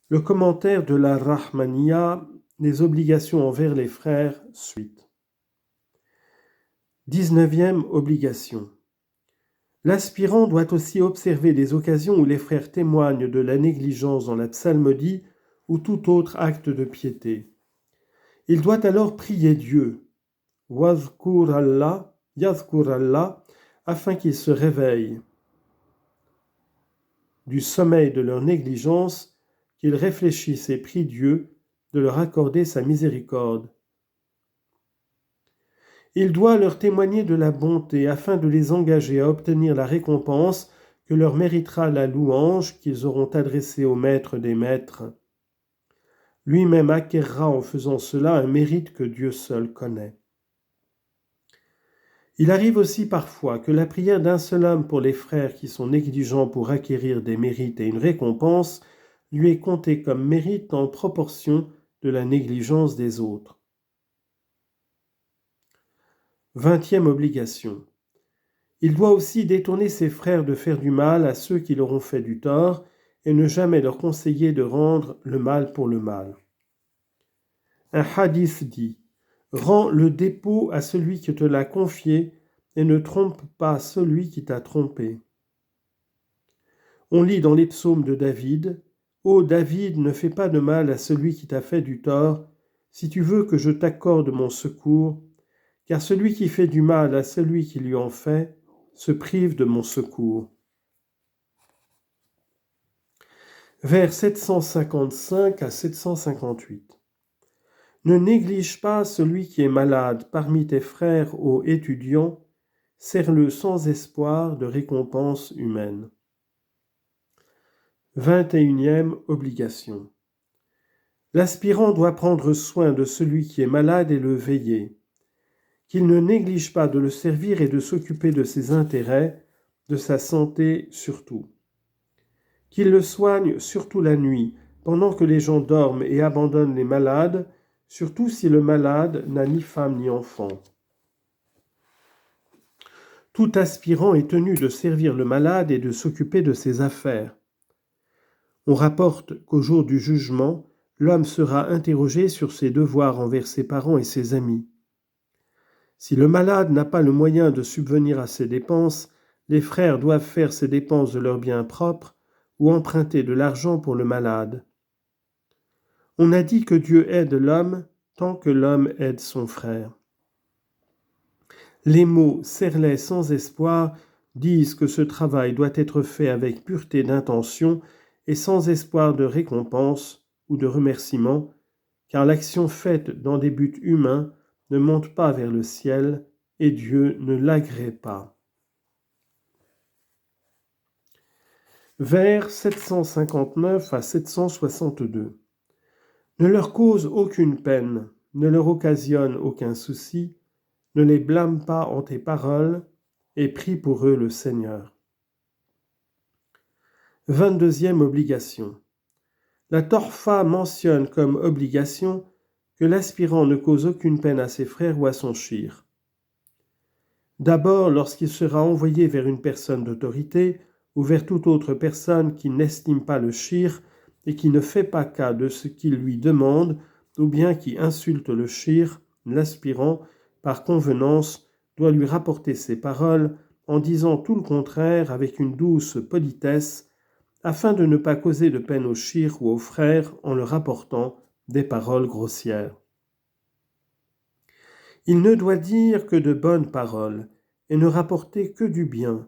Le commentaire de la Rahmaniya, les obligations envers les frères, suite. 19e obligation. L'aspirant doit aussi observer les occasions où les frères témoignent de la négligence dans la psalmodie ou tout autre acte de piété. Il doit alors prier Dieu, Wazkur Allah, Yazkur Allah, afin qu'il se réveille du sommeil de leur négligence, qu'ils réfléchissent et prient Dieu de leur accorder sa miséricorde. Il doit leur témoigner de la bonté afin de les engager à obtenir la récompense que leur méritera la louange qu'ils auront adressée au maître des maîtres. Lui-même acquérera en faisant cela un mérite que Dieu seul connaît. Il arrive aussi parfois que la prière d'un seul homme pour les frères qui sont négligents pour acquérir des mérites et une récompense lui est comptée comme mérite en proportion de la négligence des autres. 20e obligation. Il doit aussi détourner ses frères de faire du mal à ceux qui leur ont fait du tort et ne jamais leur conseiller de rendre le mal pour le mal. Un hadith dit « Rends le dépôt à celui qui te l'a confié et ne trompe pas celui qui t'a trompé. » On lit dans les psaumes de David « Ô David, ne fais pas de mal à celui qui t'a fait du tort, si tu veux que je t'accorde mon secours, car celui qui fait du mal à celui qui lui en fait se prive de mon secours. » Vers 755 à 758. Ne néglige pas celui qui est malade parmi tes frères ô étudiants, serre-le sans espoir de récompense humaine. 21e obligation. L'aspirant doit prendre soin de celui qui est malade et le veiller, qu'il ne néglige pas de le servir et de s'occuper de ses intérêts, de sa santé surtout. Qu'il le soigne surtout la nuit, pendant que les gens dorment et abandonnent les malades, surtout si le malade n'a ni femme ni enfant. Tout aspirant est tenu de servir le malade et de s'occuper de ses affaires. On rapporte qu'au jour du jugement, l'homme sera interrogé sur ses devoirs envers ses parents et ses amis. Si le malade n'a pas le moyen de subvenir à ses dépenses, les frères doivent faire ses dépenses de leurs biens propres ou emprunter de l'argent pour le malade. On a dit que Dieu aide l'homme tant que l'homme aide son frère. Les mots « serre-les sans espoir » disent que ce travail doit être fait avec pureté d'intention et sans espoir de récompense ou de remerciement, car l'action faite dans des buts humains ne monte pas vers le ciel et Dieu ne l'agrée pas. Vers 759 à 762. Ne leur cause aucune peine, ne leur occasionne aucun souci, ne les blâme pas en tes paroles, et prie pour eux le Seigneur. 22e obligation. La Torfa mentionne comme obligation que l'aspirant ne cause aucune peine à ses frères ou à son shir. D'abord, lorsqu'il sera envoyé vers une personne d'autorité ou vers toute autre personne qui n'estime pas le shir et qui ne fait pas cas de ce qu'il lui demande, ou bien qui insulte le shir, l'aspirant, par convenance, doit lui rapporter ses paroles en disant tout le contraire avec une douce politesse, afin de ne pas causer de peine au shir ou aux frères en leur rapportant des paroles grossières. Il ne doit dire que de bonnes paroles et ne rapporter que du bien,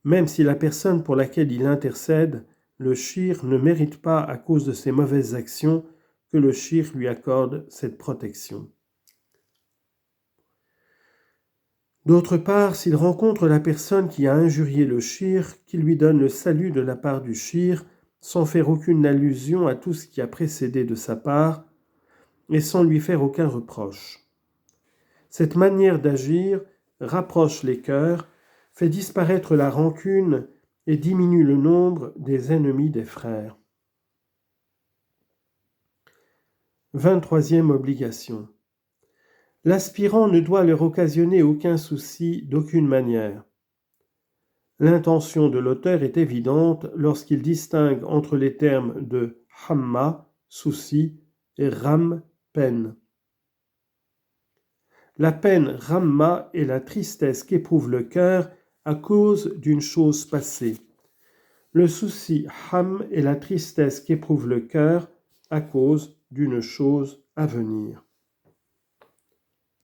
même si la personne pour laquelle il intercède, le shir, ne mérite pas à cause de ses mauvaises actions que le shir lui accorde cette protection. D'autre part, s'il rencontre la personne qui a injurié le shir, qu'il lui donne le salut de la part du shir, sans faire aucune allusion à tout ce qui a précédé de sa part, et sans lui faire aucun reproche. Cette manière d'agir rapproche les cœurs, fait disparaître la rancune et diminue le nombre des ennemis des frères. 23e obligation. L'aspirant ne doit leur occasionner aucun souci d'aucune manière. L'intention de l'auteur est évidente lorsqu'il distingue entre les termes de hamma, souci, et ram, peine. La peine ramma est la tristesse qu'éprouve le cœur à cause d'une chose passée. Le souci ham est la tristesse qu'éprouve le cœur à cause d'une chose à venir.